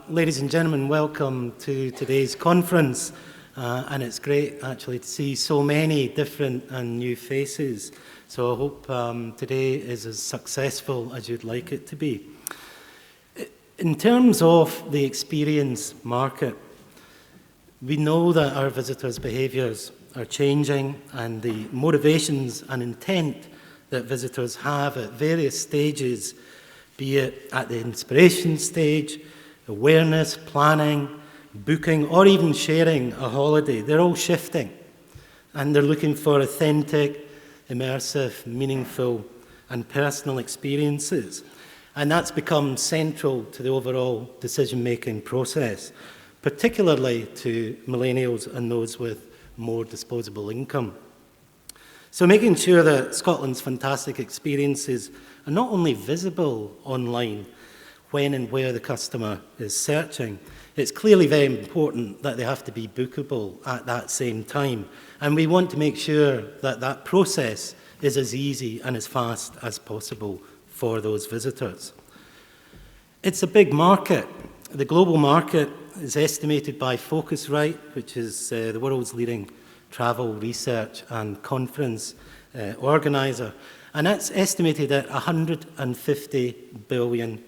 Ladies and gentlemen, welcome to today's conference. And it's great actually to see so many different and new faces. So I hope today is as successful as you'd like it to be. In terms of the experience market, we know that our visitors' behaviours are changing, and the motivations and intent that visitors have at various stages, be it at the inspiration stage, awareness, planning, booking, or even sharing a holiday, they're all shifting. And they're looking for authentic, immersive, meaningful, and personal experiences. And that's become central to the overall decision-making process, particularly to millennials and those with more disposable income. So making sure that Scotland's fantastic experiences are not only visible online when and where the customer is searching, it's clearly very important that they have to be bookable at that same time. And we want to make sure that that process is as easy and as fast as possible for those visitors. It's a big market. The global market is estimated by Focusrite, which is the world's leading travel research and conference organizer, and that's estimated at $150 billion,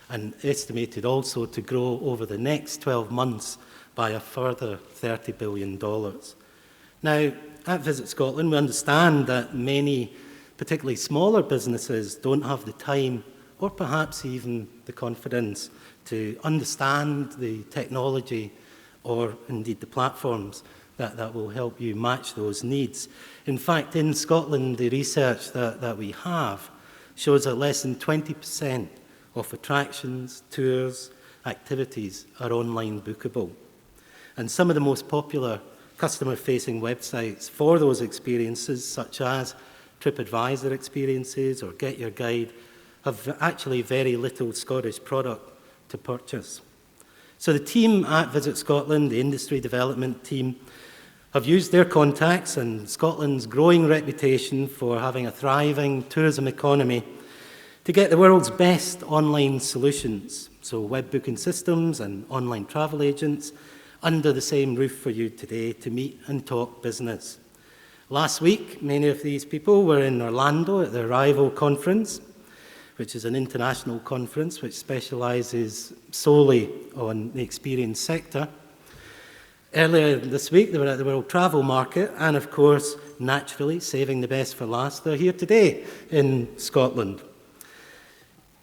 and estimated also to grow over the next 12 months by a further $30 billion. Now, at Visit Scotland, we understand that many, particularly smaller businesses, don't have the time or perhaps even the confidence to understand the technology or indeed the platforms that will help you match those needs. In fact, in Scotland, the research that we have shows that less than 20% of attractions, tours, activities are online bookable. And some of the most popular customer-facing websites for those experiences, such as TripAdvisor experiences or Get Your Guide, have actually very little Scottish product to purchase. So the team at Visit Scotland, the industry development team, have used their contacts and Scotland's growing reputation for having a thriving tourism economy to get the world's best online solutions, so web booking systems and online travel agents, under the same roof for you today to meet and talk business. Last week, many of these people were in Orlando at the Arrival Conference, which is an international conference which specialises solely on the experience sector. Earlier this week, they were at the World Travel Market, and of course, naturally, saving the best for last, they're here today in Scotland.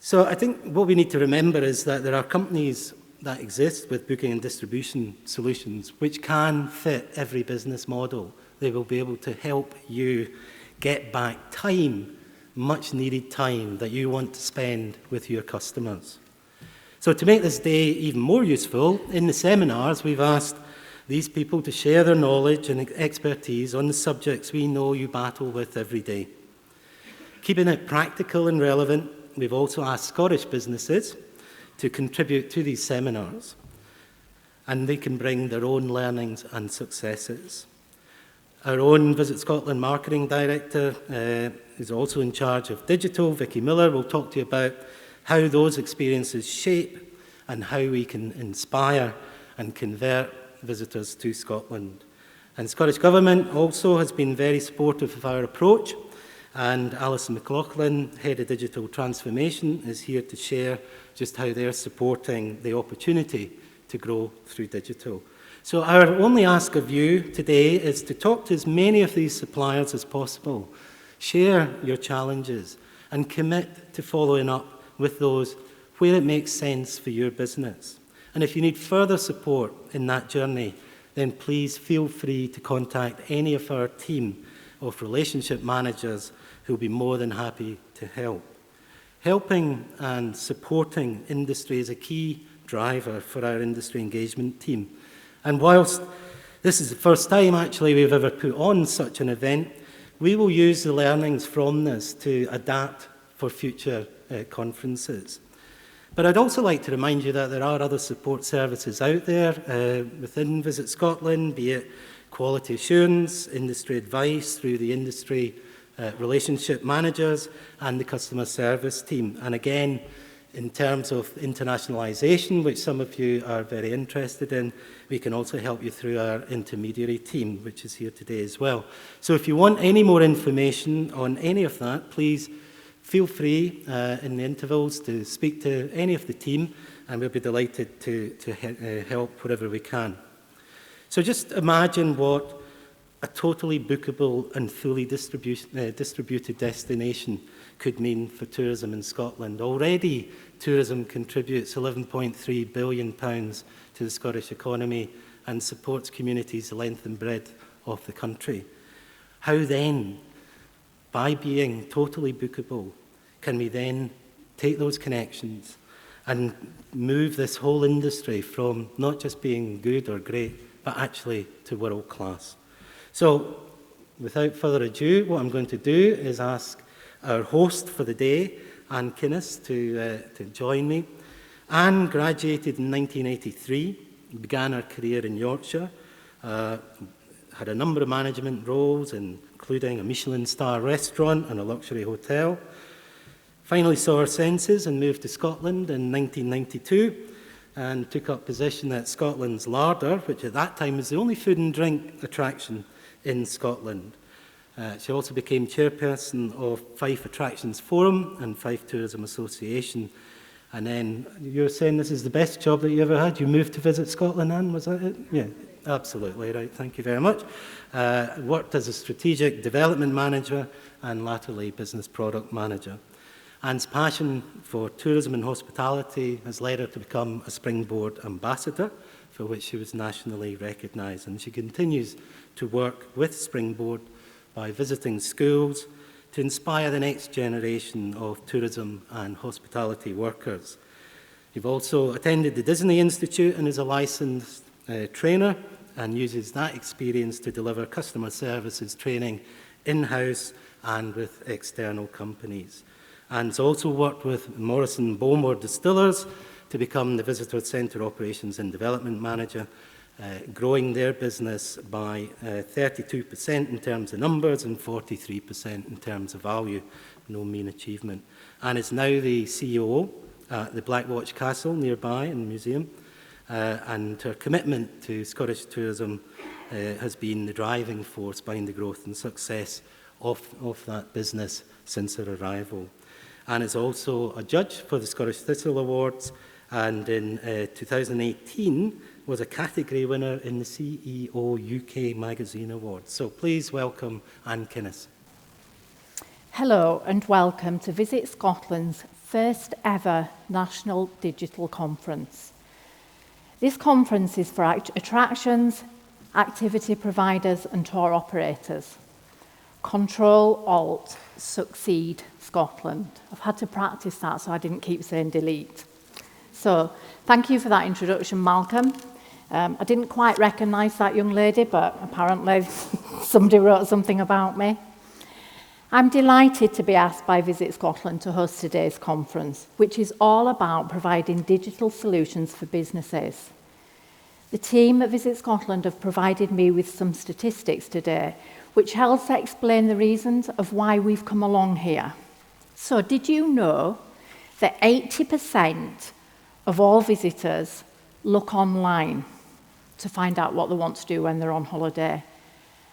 So I think what we need to remember is that there are companies that exist with booking and distribution solutions which can fit every business model. They will be able to help you get back time, much needed time that you want to spend with your customers. So to make this day even more useful, in the seminars we've asked these people to share their knowledge and expertise on the subjects we know you battle with every day. Keeping it practical and relevant, we've also asked Scottish businesses to contribute to these seminars, and they can bring their own learnings and successes. Our own Visit Scotland Marketing Director is also in charge of digital, Vicky Miller, will talk to you about how those experiences shape and how we can inspire and convert visitors to Scotland. And Scottish Government also has been very supportive of our approach, and Alison McLaughlin, Head of Digital Transformation, is here to share just how they're supporting the opportunity to grow through digital. So our only ask of you today is to talk to as many of these suppliers as possible, share your challenges, and commit to following up with those where it makes sense for your business. And if you need further support in that journey, then please feel free to contact any of our team of relationship managers who will be more than happy to help. Helping and supporting industry is a key driver for our industry engagement team. And whilst this is the first time actually we've ever put on such an event, we will use the learnings from this to adapt for future conferences. But I'd also like to remind you that there are other support services out there within Visit Scotland, be it quality assurance, industry advice through the industry relationship managers and the customer service team. And again, In terms of internationalisation, which some of you are very interested in, we can also help you through our intermediary team, which is here today as well. So if you want any more information on any of that, please feel free in the intervals to speak to any of the team, and we'll be delighted to help wherever we can. So just imagine what a totally bookable and fully distributed destination could mean for tourism in Scotland. Already, tourism contributes £11.3 billion to the Scottish economy and supports communities the length and breadth of the country. How then, by being totally bookable, can we then take those connections and move this whole industry from not just being good or great, but actually to world class? So, without further ado, what I'm going to do is ask our host for the day, Anne Kinnis, to join me. Anne graduated in 1983, began her career in Yorkshire, had a number of management roles, including a Michelin star restaurant and a luxury hotel. Finally saw her senses and moved to Scotland in 1992 and took up position at Scotland's Larder, which at that time was the only food and drink attraction in Scotland. She also became chairperson of Fife Attractions Forum and Fife Tourism Association. And then you were saying this is the best job that you ever had. You moved to Visit Scotland, Anne, was that it? Yeah, absolutely right. Thank you very much. Worked as a strategic development manager and latterly business product manager. Anne's passion for tourism and hospitality has led her to become a Springboard ambassador, for which she was nationally recognised. And she continues to work with Springboard by visiting schools to inspire the next generation of tourism and hospitality workers. You've also attended the Disney Institute and is a licensed trainer and uses that experience to deliver customer services training in-house and with external companies. And has also worked with Morrison Bowmore Distillers to become the Visitor Centre Operations and Development Manager, growing their business by 32% in terms of numbers and 43% in terms of value. No mean achievement. And is now the CEO at the Blackwatch Castle nearby in the museum. And her commitment to Scottish tourism has been the driving force behind the growth and success of that business since her arrival. And is also a judge for the Scottish Thistle Awards, and in 2018 was a category winner in the CEO UK Magazine Awards. So please welcome Anne Kinnis. Hello and welcome to Visit Scotland's first ever National Digital Conference. This conference is for attractions, activity providers and tour operators. Ctrl+Alt+Succeed Scotland. I've had to practice that so I didn't keep saying delete. So thank you for that introduction, Malcolm. I didn't quite recognise that young lady, but apparently somebody wrote something about me. I'm delighted to be asked by Visit Scotland to host today's conference, which is all about providing digital solutions for businesses. The team at Visit Scotland have provided me with some statistics today, which helps explain the reasons of why we've come along here. So did you know that 80% of all visitors look online to find out what they want to do when they're on holiday?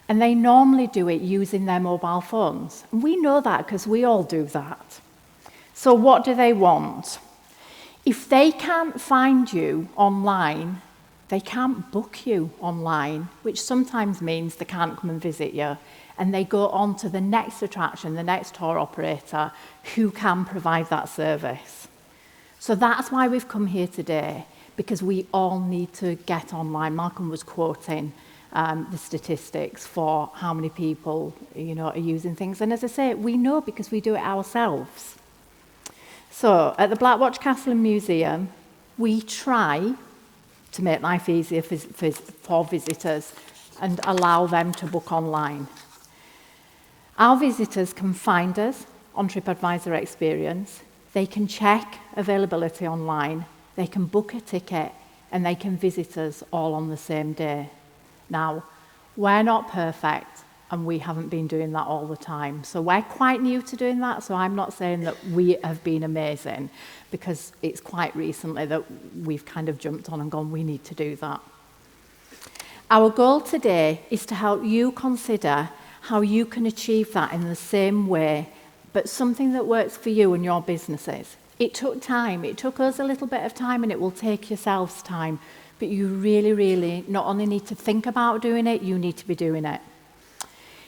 And they normally do it using their mobile phones. And we know that because we all do that. So what do they want? If they can't find you online, they can't book you online, which sometimes means they can't come and visit you. And they go on to the next attraction, the next tour operator, who can provide that service. So that's why we've come here today, because we all need to get online. Malcolm was quoting the statistics for how many people, are using things. And as I say, we know because we do it ourselves. So at the Blackwatch Castle and Museum, we try to make life easier for visitors and allow them to book online. Our visitors can find us on TripAdvisor Experience. They can check availability online, they can book a ticket, and they can visit us all on the same day. Now, we're not perfect, and we haven't been doing that all the time. So we're quite new to doing that, so I'm not saying that we have been amazing, because it's quite recently that we've kind of jumped on and gone, we need to do that. Our goal today is to help you consider how you can achieve that in the same way, but something that works for you and your businesses. It took time. It took us a little bit of time, and it will take yourselves time. But you really, really not only need to think about doing it, you need to be doing it.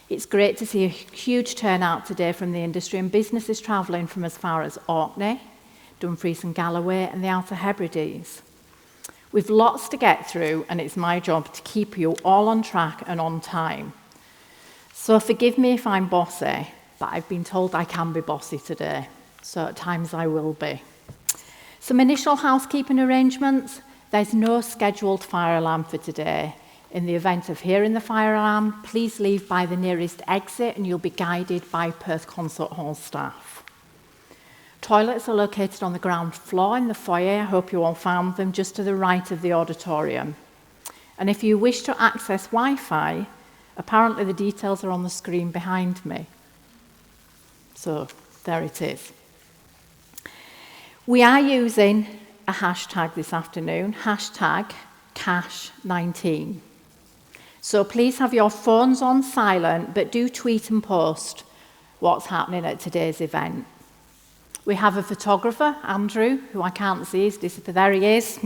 It's great to see a huge turnout today from the industry and businesses travelling from as far as Orkney, Dumfries and Galloway, and the Outer Hebrides. We've lots to get through, and it's my job to keep you all on track and on time. So forgive me if I'm bossy, but I've been told I can be bossy today. So at times I will be. Some initial housekeeping arrangements. There's no scheduled fire alarm for today. In the event of hearing the fire alarm, please leave by the nearest exit and you'll be guided by Perth Concert Hall staff. Toilets are located on the ground floor in the foyer. I hope you all found them, just to the right of the auditorium. And if you wish to access Wi-Fi, apparently the details are on the screen behind me. So there it is. We are using a hashtag this afternoon, hashtag #cash19. So please have your phones on silent, but do tweet and post what's happening at today's event. We have a photographer, Andrew, who I can't see, there he is.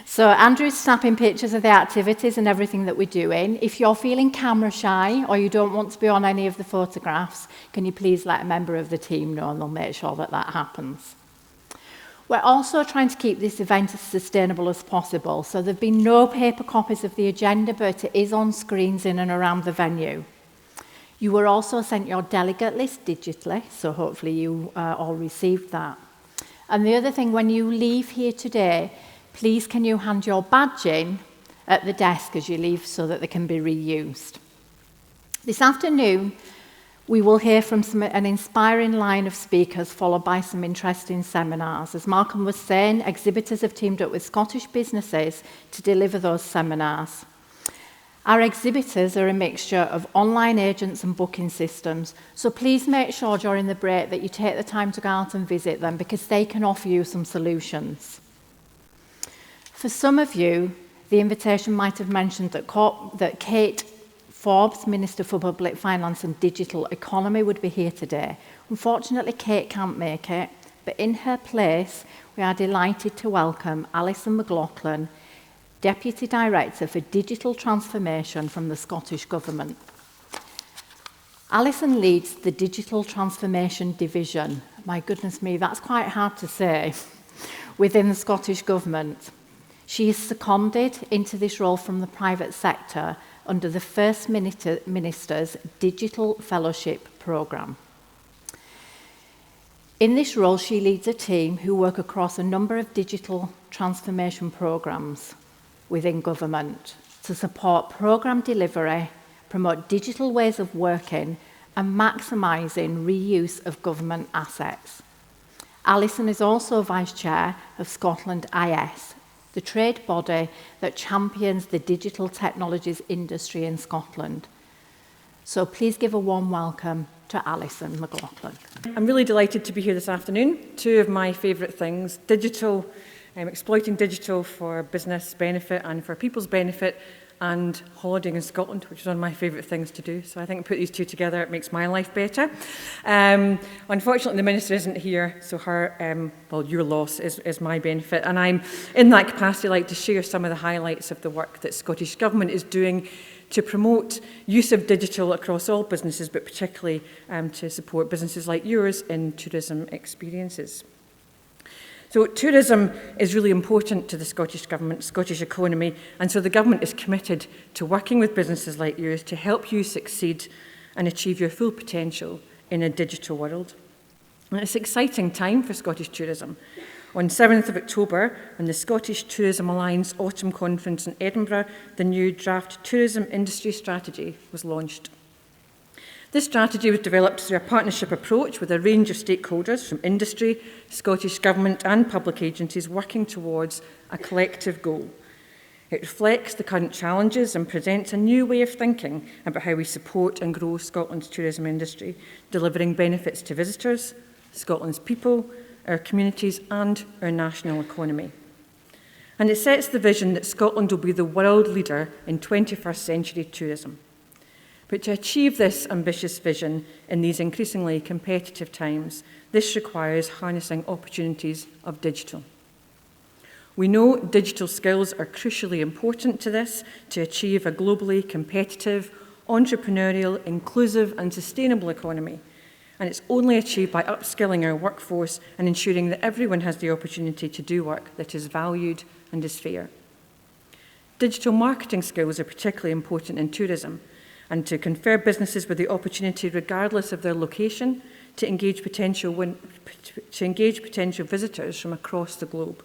So Andrew's snapping pictures of the activities and everything that we're doing. If you're feeling camera shy or you don't want to be on any of the photographs, can you please let a member of the team know, and they'll make sure that that happens. We're also trying to keep this event as sustainable as possible, so there have been no paper copies of the agenda, but it is on screens in and around the venue. You were also sent your delegate list digitally, so hopefully you all received that. And the other thing, when you leave here today, please can you hand your badge in at the desk as you leave so that they can be reused. This afternoon, we will hear from an inspiring line of speakers, followed by some interesting seminars. As Malcolm was saying, exhibitors have teamed up with Scottish businesses to deliver those seminars. Our exhibitors are a mixture of online agents and booking systems, so please make sure during the break that you take the time to go out and visit them, because they can offer you some solutions. For some of you, the invitation might have mentioned that Kate Forbes, Minister for Public Finance and Digital Economy, would be here today. Unfortunately, Kate can't make it, but in her place, we are delighted to welcome Alison McLaughlin, Deputy Director for Digital Transformation from the Scottish Government. Alison leads the Digital Transformation Division. My goodness me, that's quite hard to say, within the Scottish Government. She is seconded into this role from the private sector under the First Minister's Digital Fellowship Programme. In this role, she leads a team who work across a number of digital transformation programmes within government to support programme delivery, promote digital ways of working, and maximising reuse of government assets. Alison is also Vice Chair of Scotland IS, the trade body that champions the digital technologies industry in Scotland. So please give a warm welcome to Alison McLaughlin. I'm really delighted to be here this afternoon. Two of my favourite things, digital, exploiting digital for business benefit and for people's benefit, and holidaying in Scotland, which is one of my favourite things to do. So I think put these two together, it makes my life better. Unfortunately, the Minister isn't here, so her, your loss is my benefit. And I'm, in that capacity, like to share some of the highlights of the work that Scottish Government is doing to promote use of digital across all businesses, but particularly to support businesses like yours in tourism experiences. So tourism is really important to the Scottish Government, Scottish economy, and so the Government is committed to working with businesses like yours to help you succeed and achieve your full potential in a digital world. And it's an exciting time for Scottish tourism. On 7th of October, when the Scottish Tourism Alliance Autumn Conference in Edinburgh, the new draft tourism industry strategy was launched. This strategy was developed through a partnership approach with a range of stakeholders from industry, Scottish Government and public agencies working towards a collective goal. It reflects the current challenges and presents a new way of thinking about how we support and grow Scotland's tourism industry, delivering benefits to visitors, Scotland's people, our communities and our national economy. And it sets the vision that Scotland will be the world leader in 21st century tourism. But to achieve this ambitious vision in these increasingly competitive times, this requires harnessing opportunities of digital. We know digital skills are crucially important to this to achieve a globally competitive, entrepreneurial, inclusive and sustainable economy. And it's only achieved by upskilling our workforce and ensuring that everyone has the opportunity to do work that is valued and is fair. Digital marketing skills are particularly important in tourism, and to confer businesses with the opportunity, regardless of their location, to engage potential visitors from across the globe.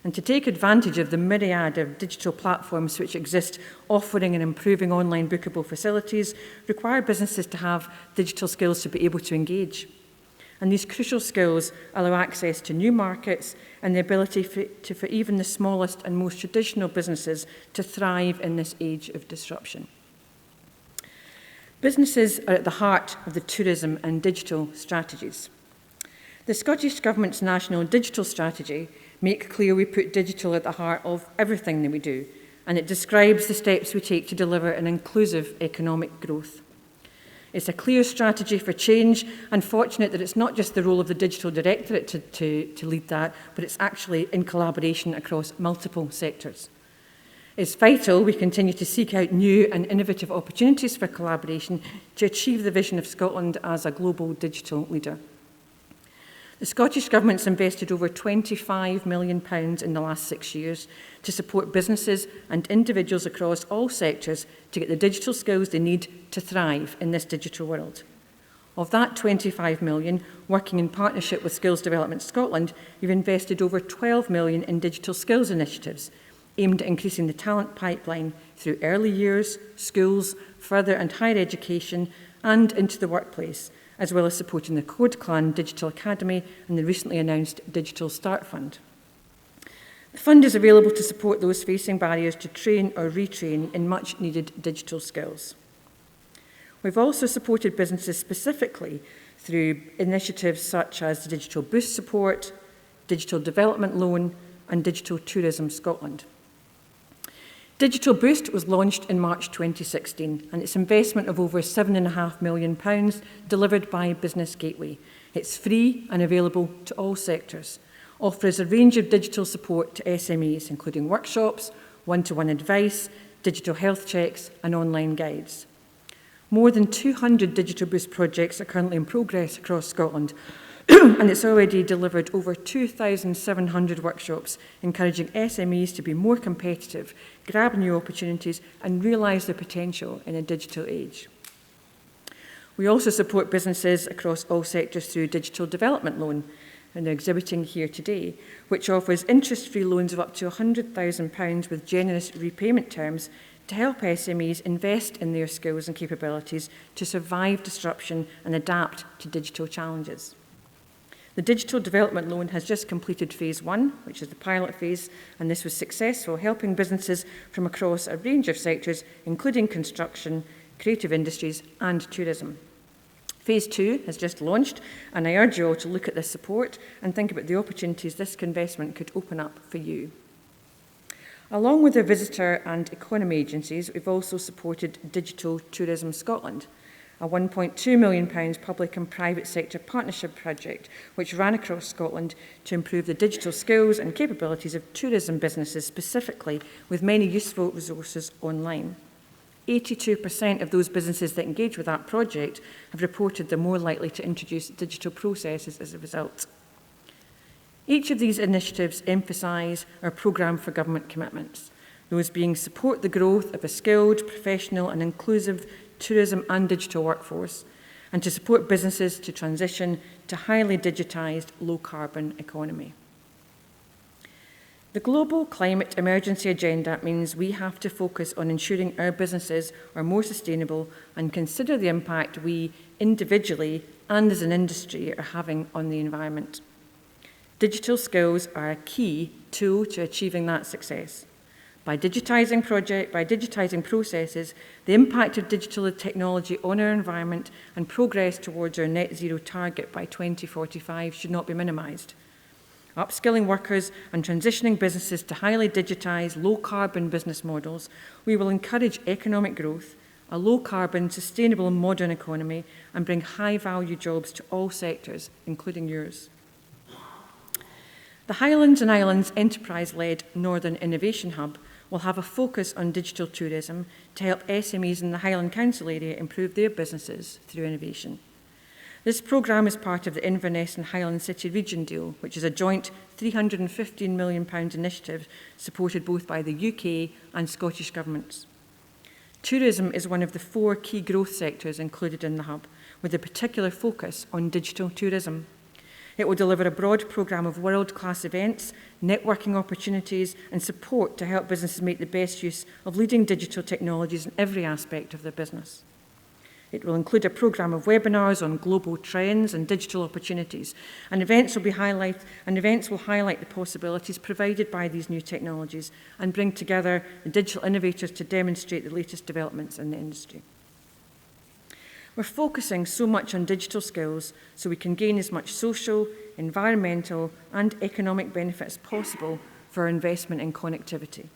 And to take advantage of the myriad of digital platforms which exist offering and improving online bookable facilities require businesses to have digital skills to be able to engage. And these crucial skills allow access to new markets and the ability for even the smallest and most traditional businesses to thrive in this age of disruption. Businesses are at the heart of the tourism and digital strategies. The Scottish Government's National Digital Strategy makes clear we put digital at the heart of everything that we do, and it describes the steps we take to deliver an inclusive economic growth. It's a clear strategy for change, and fortunate that it's not just the role of the Digital Directorate to lead that, but it's actually in collaboration across multiple sectors. It's vital we continue to seek out new and innovative opportunities for collaboration to achieve the vision of Scotland as a global digital leader. The Scottish Government's invested over £25 million in the last 6 years to support businesses and individuals across all sectors to get the digital skills they need to thrive in this digital world. Of that £25 million, working in partnership with Skills Development Scotland, we've invested over £12 million in digital skills initiatives aimed at increasing the talent pipeline through early years, schools, further and higher education, and into the workplace, as well as supporting the Code Clan Digital Academy and the recently announced Digital Start Fund. The fund is available to support those facing barriers to train or retrain in much needed digital skills. We've also supported businesses specifically through initiatives such as the Digital Boost Support, Digital Development Loan and Digital Tourism Scotland. Digital Boost was launched in March 2016 and its investment of over £7.5 million delivered by Business Gateway. It's free and available to all sectors, offers a range of digital support to SMEs, including workshops, one-to-one advice, digital health checks and online guides. More than 200 Digital Boost projects are currently in progress across Scotland, and it's already delivered over 2,700 workshops, encouraging SMEs to be more competitive, grab new opportunities, and realise their potential in a digital age. We also support businesses across all sectors through Digital Development Loan, and they're exhibiting here today, which offers interest-free loans of up to £100,000 with generous repayment terms to help SMEs invest in their skills and capabilities to survive disruption and adapt to digital challenges. The Digital Development Loan has just completed Phase 1, which is the pilot phase, and this was successful, helping businesses from across a range of sectors, including construction, creative industries and tourism. Phase 2 has just launched, and I urge you all to look at this support and think about the opportunities this investment could open up for you. Along with the visitor and economy agencies, we've also supported Digital Tourism Scotland, a £1.2 million public and private sector partnership project which ran across Scotland to improve the digital skills and capabilities of tourism businesses specifically, with many useful resources online. 82% of those businesses that engage with that project have reported they're more likely to introduce digital processes as a result. Each of these initiatives emphasise our programme for government commitments, those being support the growth of a skilled, professional and inclusive tourism and digital workforce, and to support businesses to transition to highly digitised, low-carbon economy. The global climate emergency agenda means we have to focus on ensuring our businesses are more sustainable and consider the impact we individually and as an industry are having on the environment. Digital skills are a key tool to achieving that success. By digitising processes, the impact of digital technology on our environment and progress towards our net zero target by 2045 should not be minimised. Upskilling workers and transitioning businesses to highly digitised, low-carbon business models, we will encourage economic growth, a low-carbon, sustainable and modern economy, and bring high-value jobs to all sectors, including yours. The Highlands and Islands enterprise-led Northern Innovation Hub will have a focus on digital tourism to help SMEs in the Highland Council area improve their businesses through innovation. This programme is part of the Inverness and Highland City Region deal, which is a joint £315 million initiative supported both by the UK and Scottish governments. Tourism is one of the 4 key growth sectors included in the hub, with a particular focus on digital tourism. It will deliver a broad programme of world-class events, networking opportunities and support to help businesses make the best use of leading digital technologies in every aspect of their business. It will include a programme of webinars on global trends and digital opportunities, and events will highlight the possibilities provided by these new technologies and bring together the digital innovators to demonstrate the latest developments in the industry. We're focusing so much on digital skills so we can gain as much social, environmental and economic benefit as possible for our investment in connectivity.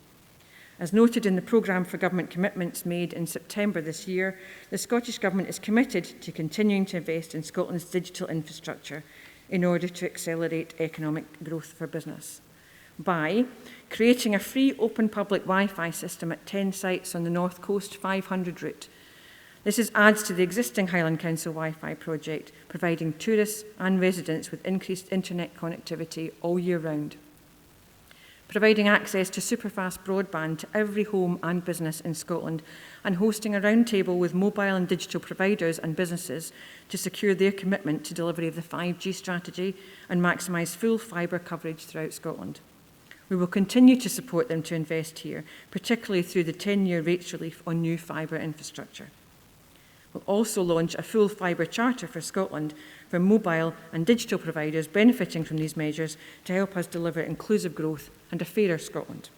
As noted in the programme for government commitments made in September this year, the Scottish Government is committed to continuing to invest in Scotland's digital infrastructure in order to accelerate economic growth for business by creating a free open public Wi-Fi system at 10 sites on the North Coast 500 route. This adds to the existing Highland Council Wi-Fi project, providing tourists and residents with increased internet connectivity all year round. Providing access to superfast broadband to every home and business in Scotland, and hosting a roundtable with mobile and digital providers and businesses to secure their commitment to delivery of the 5G strategy and maximise full fibre coverage throughout Scotland. We will continue to support them to invest here, particularly through the 10-year rates relief on new fibre infrastructure. We'll also launch a full fibre charter for Scotland for mobile and digital providers benefiting from these measures to help us deliver inclusive growth and a fairer Scotland.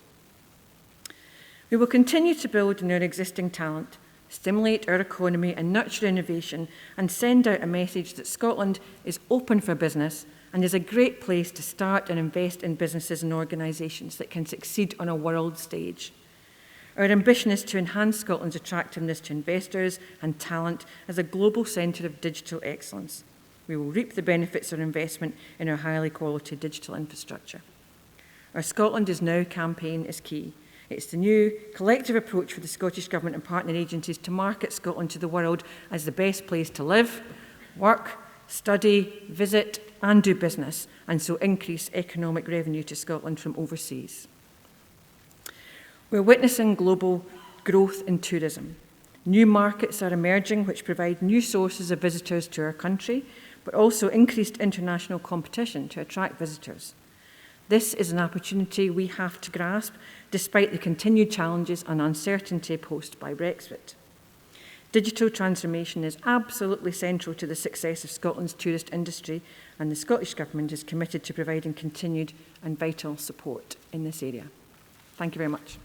We will continue to build on our existing talent, stimulate our economy and nurture innovation, and send out a message that Scotland is open for business and is a great place to start and invest in businesses and organisations that can succeed on a world stage. Our ambition is to enhance Scotland's attractiveness to investors and talent as a global centre of digital excellence. We will reap the benefits of investment in our highly quality digital infrastructure. Our Scotland is Now campaign is key. It's the new collective approach for the Scottish Government and partner agencies to market Scotland to the world as the best place to live, work, study, visit and do business, and so increase economic revenue to Scotland from overseas. We're witnessing global growth in tourism. New markets are emerging which provide new sources of visitors to our country, but also increased international competition to attract visitors. This is an opportunity we have to grasp, despite the continued challenges and uncertainty posed by Brexit. Digital transformation is absolutely central to the success of Scotland's tourist industry, and the Scottish Government is committed to providing continued and vital support in this area. Thank you very much.